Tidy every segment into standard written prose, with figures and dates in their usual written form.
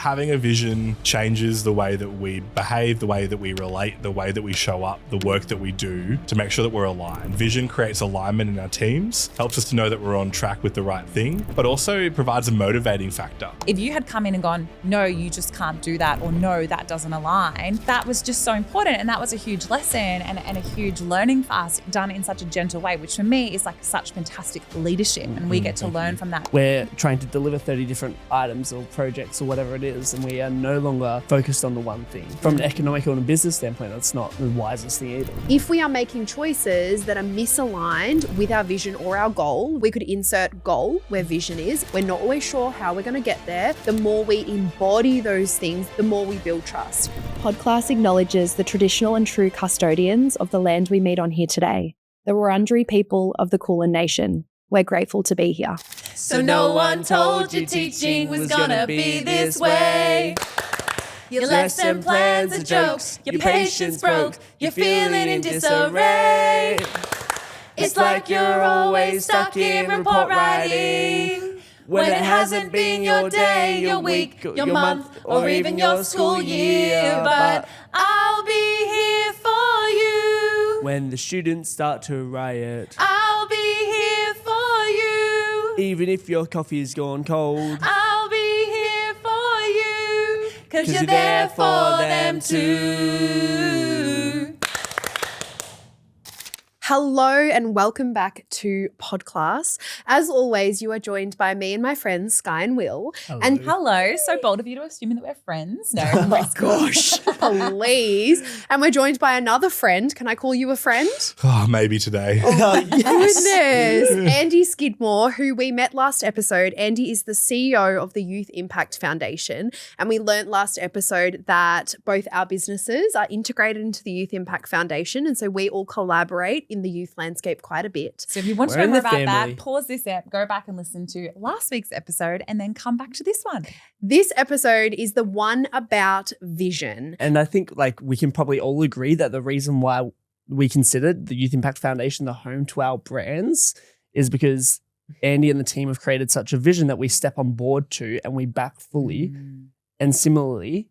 having a vision changes the way that we behave, the way that we relate, the way that we show up, the work that we do to make sure that we're aligned. Vision creates alignment in our teams, helps us to know that we're on track with the right thing, but also it provides a motivating factor. If you had come in and gone, no, you just can't do that, or no, that doesn't align, that was just so important. And that was a huge lesson and a huge learning for us, done in such a gentle way, which for me is like such fantastic leadership. And we get to learn from that. We're trying to deliver 30 different items or projects or whatever it is, and we are no longer focused on the one thing. From an economical and a business standpoint, that's not the wisest thing either. If we are making choices that are misaligned with our vision or our goal, we could insert goal where vision is. We're not always sure how we're going to get there. The more we embody those things, the more we build trust. Podclass acknowledges the traditional and true custodians of the land we meet on here today, the Wurundjeri people of the Kulin Nation. We're grateful to be here. So no one told you teaching was gonna be this way. Your lesson plans are jokes, your patience broke, you're feeling in disarray. It's like you're always stuck in report writing, when it hasn't been your day, your week, your month, or even your school year. But I'll be here for you When the students start to riot, I'll be here for you. even if your coffee is gone cold, I'll be here for you, 'cause you're there for them too. Hello and welcome back to Podclass. As always, you are joined by me and my friends, Skye and Will. And Hello, so bold of you to assume that we're friends. No, oh my gosh, please. And we're joined by another friend. Can I call you a friend? Oh, maybe today. Goodness. Andy Skidmore, who we met last episode. Andy is the CEO of the Youth Impact Foundation. And we learnt last episode that both our businesses are integrated into the Youth Impact Foundation. And so we all collaborate in the youth landscape quite a bit. So if you want to We're know in more the about family. that, pause this app, go back and listen to last week's episode, and then come back to this one. This episode is the one about vision. and I think like we can probably all agree that the reason why we considered the Youth Impact Foundation the home to our brands is because Andy and the team have created such a vision that we step on board to and we back fully. And similarly,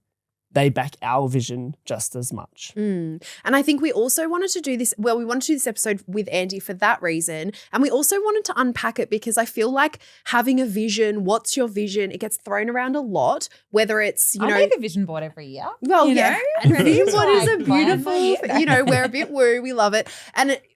they back our vision just as much. And I think we also wanted to do this, we wanted to do this episode with Andy for that reason. And we also wanted to unpack it because I feel like having a vision, what's your vision? It gets thrown around a lot, whether it's, I make a vision board every year. well, you yeah. know? And vision board is a Like, plan beautiful, my year. we're a bit woo, we love it.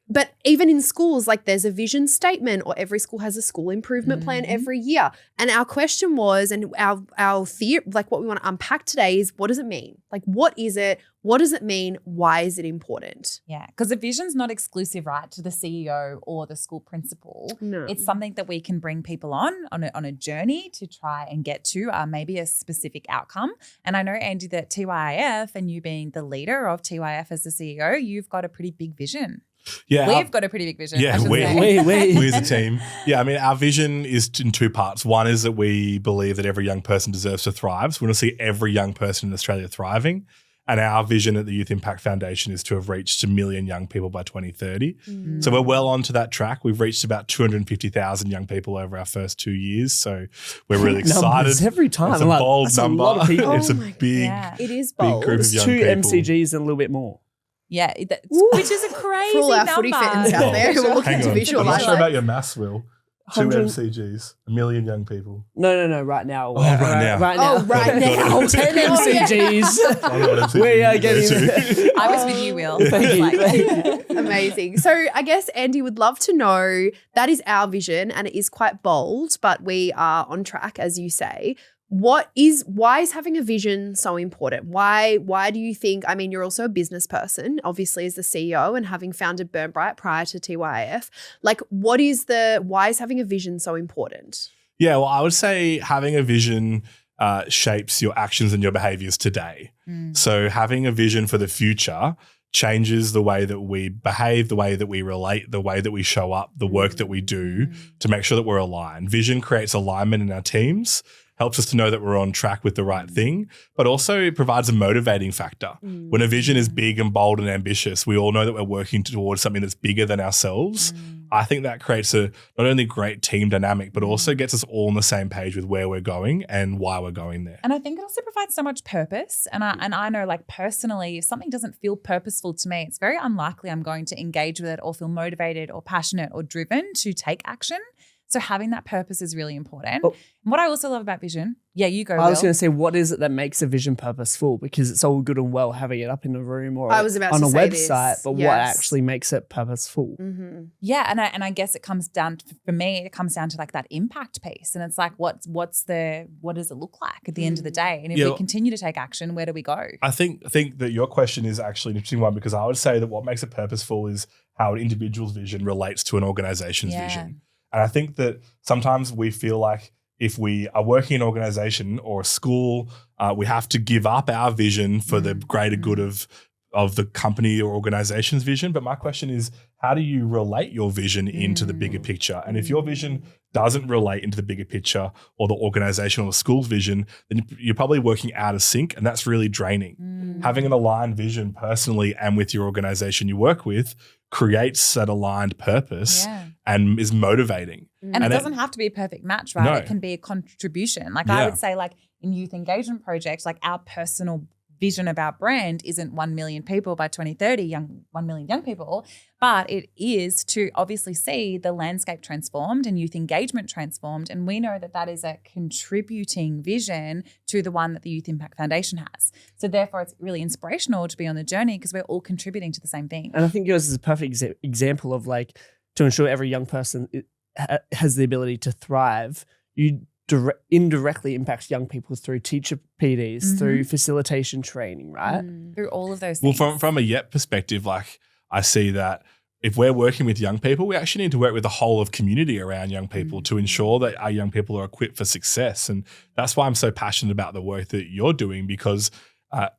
But even in schools, like there's a vision statement, or every school has a school improvement plan every year. And our question was, and our theory, like what we want to unpack today is, what does it mean? Like, what is it? What does it mean? Why is it important? Yeah, because the vision's not exclusive, right, to the CEO or the school principal. No. It's something that we can bring people on a journey to try and get to maybe a specific outcome. And I know, Andy, that TYIF, and you being the leader of TYIF as the CEO, you've got a pretty big vision. Yeah, We've got a pretty big vision. Yeah, I should we say. we as a team. Yeah, I mean, our vision is in two parts. One is that we believe that every young person deserves to thrive. So we want to see every young person in Australia thriving. And our vision at the Youth Impact Foundation is to have reached 1 million young people by 2030. So we're well onto that track. We've reached about 250,000 young people over our first 2 years. So we're really excited. Numbers every time. It's a Like, bold that's number. A lot of people. It's a Oh my big, Yeah. It is big bold. group of It's young 2 people. MCGs and a little bit more. Yeah, Ooh. which is a crazy For all our number. footy fans out there who are looking Hang to on. visualise I'm not sure it. about your maths, Will. 2 100 MCGs, 1 million young people. No, right now. Oh, right now. Right now. Oh, right now. Got it. 10 Oh, yeah. MCGs. I don't know what MCG We are is getting too. I was with you, Will. Thank Like- Amazing. So I guess, Andy, would love to know, that is our vision and it is quite bold, but we are on track, as you say. Why is having a vision so important? Why do you think, I mean, you're also a business person, obviously as the CEO and having founded Burn Bright prior to TYF. Like, why is having a vision so important? Yeah, well, I would say having a vision shapes your actions and your behaviours today. So having a vision for the future changes the way that we behave, the way that we relate, the way that we show up, the work that we do to make sure that we're aligned. Vision creates alignment in our teams, helps us to know that we're on track with the right thing, but also it provides a motivating factor. When a vision is big and bold and ambitious, we all know that we're working towards something that's bigger than ourselves. I think that creates a not only great team dynamic, but also gets us all on the same page with where we're going and why we're going there. And I think it also provides so much purpose. And I know, like, personally, if something doesn't feel purposeful to me, it's very unlikely I'm going to engage with it or feel motivated or passionate or driven to take action. So having that purpose is really important. Well, and what I also love about vision, yeah, you go. I was Will. going to say, what is it that makes a vision purposeful? Because it's all good and well having it up in a room or I was about on to a say website, this. but what Yes. actually makes it purposeful? Yeah, and I guess it comes down to, for me, it comes down to like that impact piece, and it's like what does it look like at the end of the day? And if we continue to take action, where do we go? I think that your question is actually an interesting one, because I would say that what makes it purposeful is how an individual's vision relates to an organization's vision. And I think that sometimes we feel like if we are working in an organization or a school, we have to give up our vision for the greater good of the company or organization's vision. But my question is, how do you relate your vision into the bigger picture? And if your vision doesn't relate into the bigger picture or the organization or the school's vision, then you're probably working out of sync, and that's really draining. Having an aligned vision personally and with your organization you work with creates that aligned purpose and is motivating. And it doesn't have to be a perfect match, right? No. It can be a contribution. Like I would say, like in youth engagement projects, like our personal vision of our brand isn't 1 million people by 2030, 1 million young people, but it is to obviously see the landscape transformed and youth engagement transformed. And we know that that is a contributing vision to the one that the Youth Impact Foundation has. So therefore, it's really inspirational to be on the journey because we're all contributing to the same thing. And I think yours is a perfect example of, like, to ensure every young person has the ability to thrive, you indirectly impact young people through teacher PDs, through facilitation training, right? Through all of those Well, things. from a YEP perspective, like I see that if we're working with young people, we actually need to work with the whole of community around young people to ensure that our young people are equipped for success. And that's why I'm so passionate about the work that you're doing, because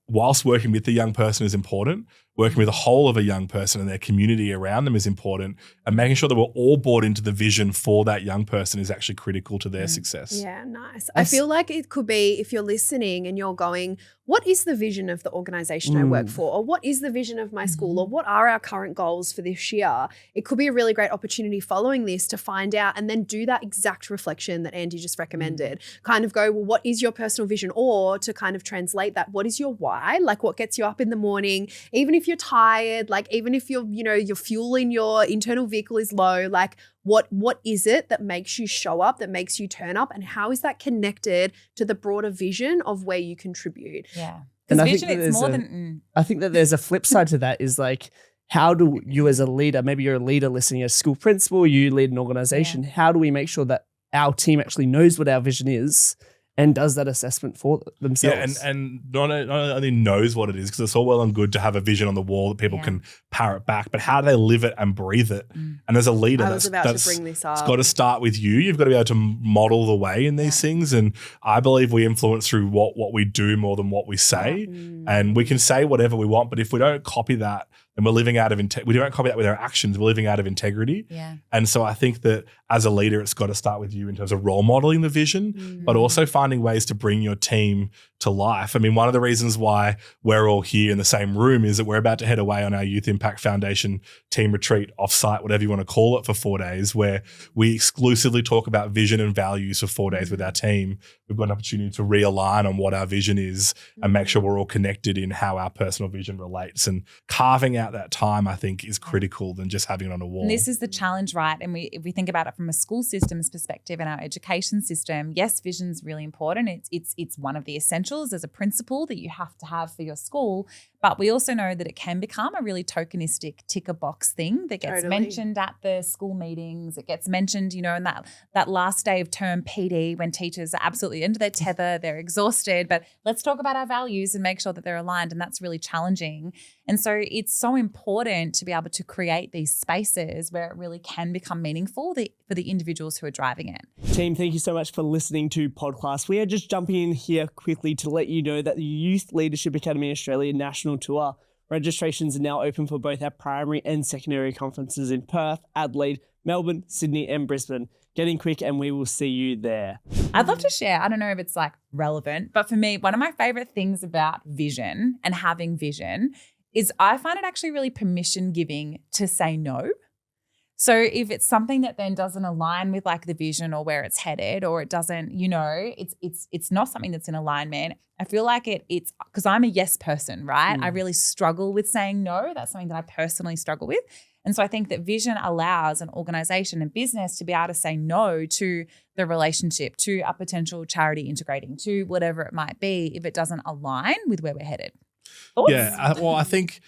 whilst working with the young person is important, working with the whole of a young person and their community around them is important, and making sure that we're all bought into the vision for that young person is actually critical to their success. Yeah, nice. I feel like it could be, if you're listening and you're going, what is the vision of the organization I work for? Or what is the vision of my school? Or what are our current goals for this year? It could be a really great opportunity following this to find out and then do that exact reflection that Andy just recommended. Kind of go, well, what is your personal vision? Or to kind of translate that, what is your why? Like, what gets you up in the morning? Even if you're tired, like even if you're, your fuel in your internal vehicle is low, like what is it that makes you show up, that makes you turn up, and how is that connected to the broader vision of where you contribute? Yeah. And Because I vision, think that it's more there's than... I think that there's a flip side to that, is like, how do you as a leader, maybe you're a leader listening as a school principal, you lead an organization, how do we make sure that our team actually knows what our vision is and does that assessment for themselves? Yeah, and not only knows what it is, because it's all well and good to have a vision on the wall that people can parrot back, but how do they live it and breathe it? And as a leader, I was about to bring this up. It's got to start with you. You've got to be able to model the way in these things. And I believe we influence through what we do more than what we say. And we can say whatever we want, but if we don't copy that, then we're living out of we don't copy that with our actions. We're living out of integrity. Yeah. And so I think that as a leader, it's got to start with you in terms of role modeling the vision, but also finding ways to bring your team to life. I mean, one of the reasons why we're all here in the same room is that we're about to head away on our Youth Impact Foundation team retreat, offsite, whatever you want to call it, for 4 days, where we exclusively talk about vision and values for 4 days with our team. We've got an opportunity to realign on what our vision is and make sure we're all connected in how our personal vision relates. And carving out that time, I think, is critical than just having it on a wall. And this is the challenge, right? And if we think about it from a school systems perspective and our education system, yes, vision's really important. It's one of the essentials as a principle that you have to have for your school. But we also know that it can become a really tokenistic ticker box thing that gets mentioned at the school meetings. It gets mentioned, in that last day of term PD when teachers are absolutely into their tether, they're exhausted. But let's talk about our values and make sure that they're aligned. And that's really challenging. And so it's so important to be able to create these spaces where it really can become meaningful for the individuals who are driving it. Team, thank you so much for listening to Podclass. We are just jumping in here quickly to let you know that the Youth Leadership Academy Australia National Tour registrations are now open for both our primary and secondary conferences in Perth, Adelaide, Melbourne, Sydney and Brisbane. Getting quick, and we will see you there. I'd love to share. I don't know if it's like relevant, but for me, one of my favorite things about vision and having vision is I find it actually really permission giving to say no. So if it's something that then doesn't align with like the vision or where it's headed, or it doesn't, it's not something that's in alignment. I feel like it's because I'm a yes person, right? I really struggle with saying no. That's something that I personally struggle with. And so I think that vision allows an organization and business to be able to say no to the relationship, to a potential charity integrating, to whatever it might be, if it doesn't align with where we're headed. Thoughts? Yeah. I think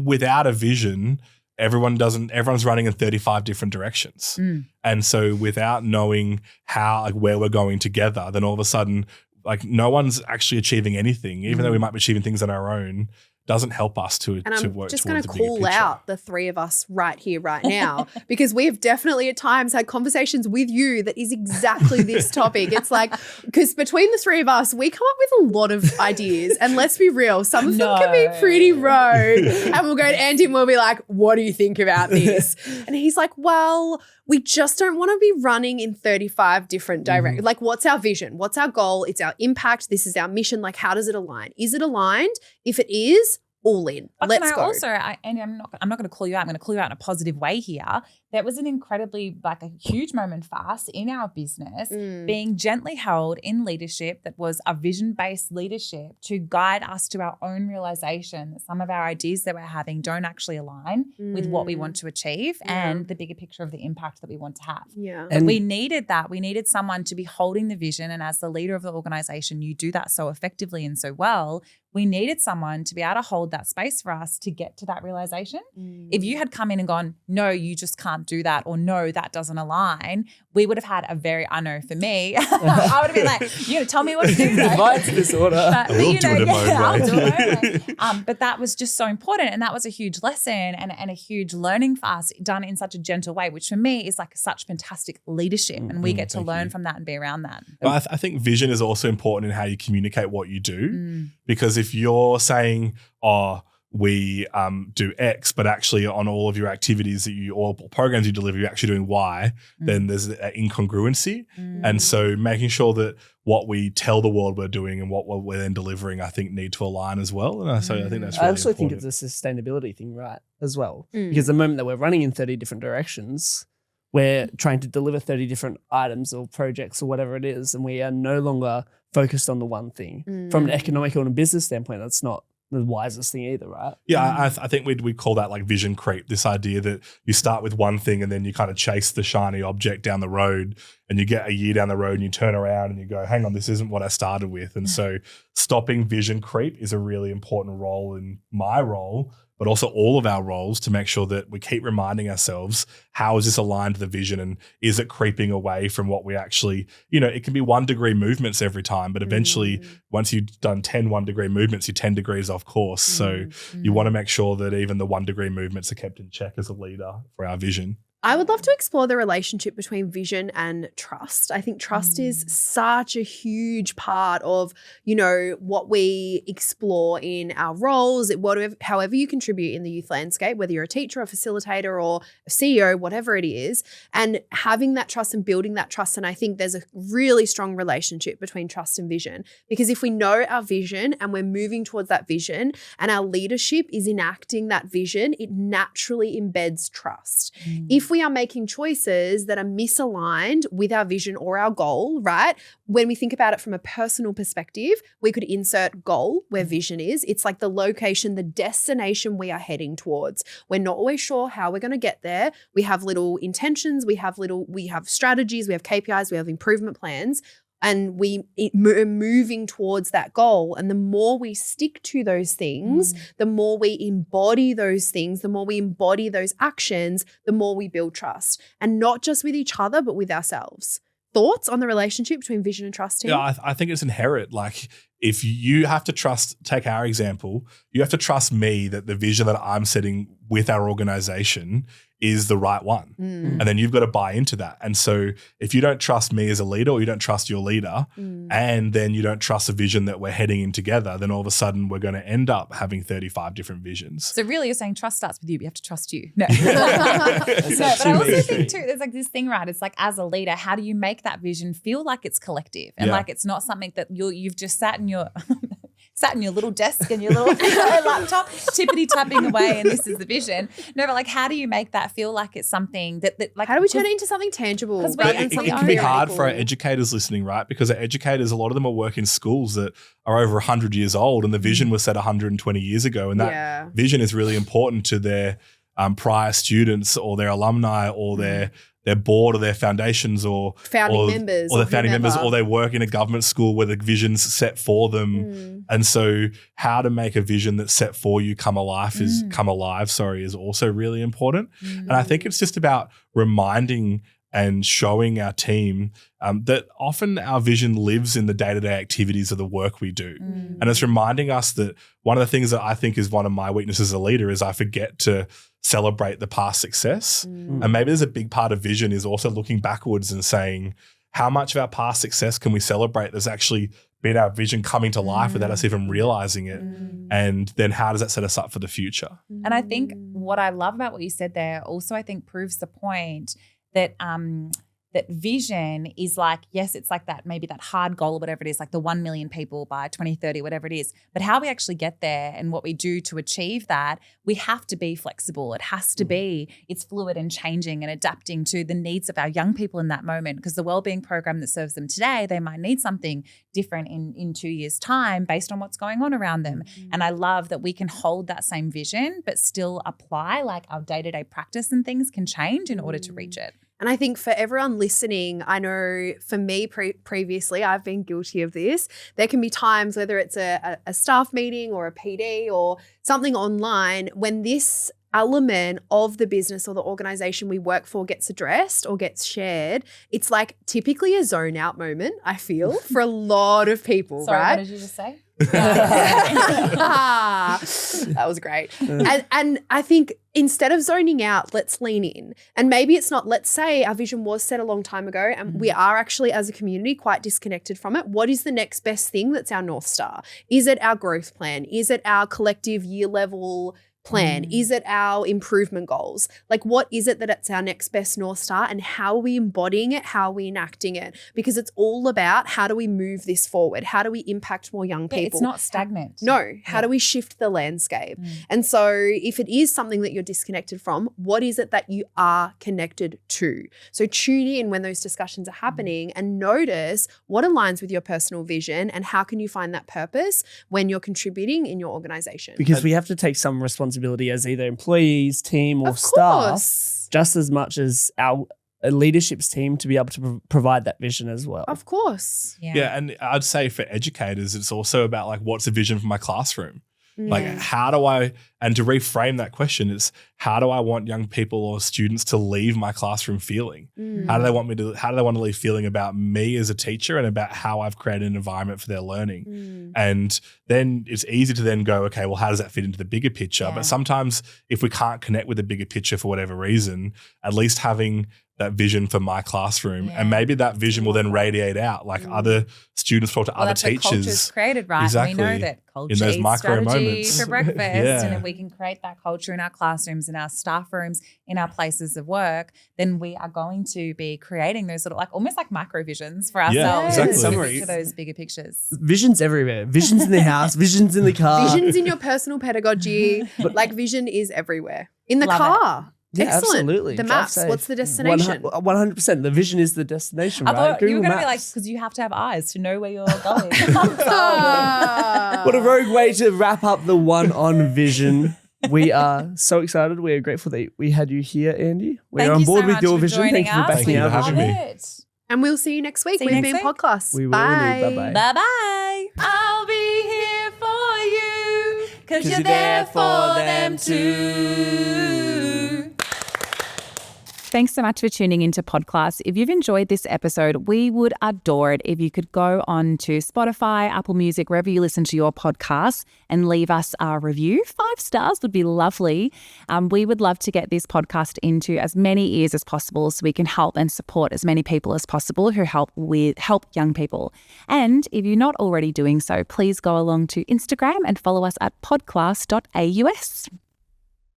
without a vision, everyone's running in 35 different directions. And so without knowing how, like, where we're going together, then all of a sudden, like, no one's actually achieving anything, even though we might be achieving things on our own. Doesn't help us to work just going to call out the three of us right here, right now, because we have definitely at times had conversations with you that is exactly this topic. It's like, because between the three of us, we come up with a lot of ideas, and let's be real, some of them can be pretty rogue. And we'll go to Andy and we'll be like, what do you think about this? And he's like, well, we just don't want to be running in 35 different directions. Like, what's our vision? What's our goal? It's our impact. This is our mission. Like, how does it align? Is it aligned? If it is, all in. But Let's can I go. also, Andy, I'm not going to call you out. I'm going to call you out in a positive way here. That was an incredibly, like, a huge moment for us in our business, being gently held in leadership that was a vision-based leadership to guide us to our own realization that some of our ideas that we're having don't actually align with what we want to achieve and the bigger picture of the impact that we want to have. Yeah. And we needed that. We needed someone to be holding the vision. And as the leader of the organization, you do that so effectively and so well. We needed someone to be able to hold that space for us to get to that realization. If you had come in and gone, no, you just can't do that, or no, that doesn't align, we would have had a very, I know for me, I would have been like, you're going to tell me what to do. Divide disorder. But, I will do it in my own way. I'll do it my way. But that was just so important. And that was a huge lesson and a huge learning for us, done in such a gentle way, which for me is like such fantastic leadership. And we get to learn from that and be around that. But I think vision is also important in how you communicate what you do, because if you're saying, we do X, but actually on all of your activities that you, or programs you deliver, you're actually doing Y, then there's an incongruency. And so making sure that what we tell the world we're doing and what we're then delivering, I think, need to align as well. And so I think that's really I also important. think it's a sustainability thing, right, as well. Because the moment that we're running in 30 different directions, we're trying to deliver 30 different items or projects or whatever it is, and we are no longer focused on the one thing. From an economical and a business standpoint, that's not the wisest thing either, right? Yeah, I think we call that like vision creep, this idea that you start with one thing and then you kind of chase the shiny object down the road, and you get a year down the road and you turn around and you go, hang on, this isn't what I started with. And so stopping vision creep is a really important role in my role, but also all of our roles, to make sure that we keep reminding ourselves, how is this aligned to the vision, and is it creeping away from what we actually, it can be 1 degree movements every time, but eventually once you've done 10 1 degree movements, you're 10 degrees off course. So you want to make sure that even the 1 degree movements are kept in check as a leader for our vision. I would love to explore the relationship between vision and trust. I think trust is such a huge part of, what we explore in our roles, however you contribute in the youth landscape, whether you're a teacher, a facilitator, or a CEO, whatever it is, and having that trust and building that trust. And I think there's a really strong relationship between trust and vision, because if we know our vision and we're moving towards that vision and our leadership is enacting that vision, it naturally embeds trust. If we are making choices that are misaligned with our vision or our goal, right? When we think about it from a personal perspective, we could insert goal where vision is. It's like the location, the destination we are heading towards. We're not always sure how we're going to get there. We have little intentions, we have strategies, we have KPIs, we have improvement plans. And we're moving towards that goal. And the more we stick to those things, the more we embody those things, the more we embody those actions, the more we build trust. And not just with each other, but with ourselves. Thoughts on the relationship between vision and trust, team? Yeah, I think it's inherent. Like, if you have to trust, take our example, you have to trust me that the vision that I'm setting with our organization is the right one. And then you've got to buy into that. And so if you don't trust me as a leader, or you don't trust your leader, and then you don't trust the vision that we're heading in together, then all of a sudden we're going to end up having 35 different visions. So really you're saying trust starts with you. We have to trust you. No. No, but I also think too, there's like this thing, right? It's like as a leader, how do you make that vision feel like it's collective and like it's not something that you've just sat in your little desk and your little laptop, tippity tapping away, and this is the vision. No, but like, how do you make that feel like it's something that like? How do we turn it into something tangible? Because It can be hard for our educators listening, right? Because our educators, a lot of them are working in schools that are over 100 years old, and the vision was set 120 years ago, and that vision is really important to their prior students or their alumni or their board or their foundations or founding members or they work in a government school where the vision's set for them. And so how to make a vision that's set for you come alive is also really important. And I think it's just about reminding and showing our team that often our vision lives in the day-to-day activities of the work we do. And it's reminding us that one of the things that I think is one of my weaknesses as a leader is I forget to celebrate the past success. And maybe there's a big part of vision is also looking backwards and saying, how much of our past success can we celebrate that's actually been our vision coming to life without us even realizing it? And then how does that set us up for the future? And I think what I love about what you said there also I think proves the point that that vision is like, yes, it's like that, maybe that hard goal or whatever it is, like the 1 million people by 2030, whatever it is. But how we actually get there and what we do to achieve that, we have to be flexible. It has to be, it's fluid and changing and adapting to the needs of our young people in that moment, because the wellbeing program that serves them today, they might need something different in 2 years' time based on what's going on around them. And I love that we can hold that same vision but still apply, like our day-to-day practice and things can change in order to reach it. And I think for everyone listening, I know for me previously, I've been guilty of this. There can be times, whether it's a staff meeting or a PD or something online, when this element of the business or the organization we work for gets addressed or gets shared, it's like typically a zone out moment, I feel, for a lot of people, Sorry, right? What did you just say? That was great. And I think instead of zoning out, let's lean in. And maybe it's not, let's say our vision was set a long time ago and we are actually as a community quite disconnected from it. What is the next best thing that's our North Star? Is it our growth plan? Is it our collective year level plan? Is it our improvement goals? Like, what is it that it's our next best North Star, and how are we embodying it? How are we enacting it? Because it's all about how do we move this forward? How do we impact more young people? It's not stagnant. No. How do we shift the landscape? And so if it is something that you're disconnected from, what is it that you are connected to? So tune in when those discussions are happening and notice what aligns with your personal vision and how can you find that purpose when you're contributing in your organization. Because we have to take some responsibility as either employees, team, or Of staff, course. just as much as our leadership's team to be able to provide that vision as well. Of course. Yeah, and I'd say for educators, it's also about like, what's the vision for my classroom? Like, how do I, and to reframe that question, it's how do I want young people or students to leave my classroom feeling? How do they want to leave feeling about me as a teacher and about how I've created an environment for their learning? And then it's easy to then go, okay, well, how does that fit into the bigger picture? Yeah. But sometimes if we can't connect with the bigger picture for whatever reason, at least having that vision for my classroom, and maybe that vision will then radiate out, like other students talk to other that's teachers. What culture's created, right? Exactly. We know that culture In those eats micro strategy moments. for breakfast, Yeah. and if we can create that culture in our classrooms, in our staff rooms, in our places of work, then we are going to be creating those sort of like almost like micro visions for ourselves. exactly. To Summary. for those bigger pictures. Visions everywhere. Visions in the house, visions in the car. Visions in your personal pedagogy, like vision is everywhere. In the Love car. Yeah, Excellent. absolutely. The Drive maps. safe. What's the destination? 100%. The vision is the destination, I right? thought you were Google going to be like, Maps. because you have to have eyes to know where you're going. What a rogue way to wrap up the one on vision. We are so excited. We are grateful that we had you here, Andy. We're Thank on you board so with much your for vision. joining Thank you for us. backing Thank you our for having vision. me. And we'll see you next week. See you We've next been week. Podclass. We will Bye. indeed. Bye-bye. Bye-bye. I'll be here for you, 'cause you're there for them too. Thanks so much for tuning into Podclass. If you've enjoyed this episode, we would adore it if you could go on to Spotify, Apple Music, wherever you listen to your podcasts, and leave us a review. 5 stars would be lovely. We would love to get this podcast into as many ears as possible so we can help and support as many people as possible who help young people. And if you're not already doing so, please go along to Instagram and follow us at podclass.aus.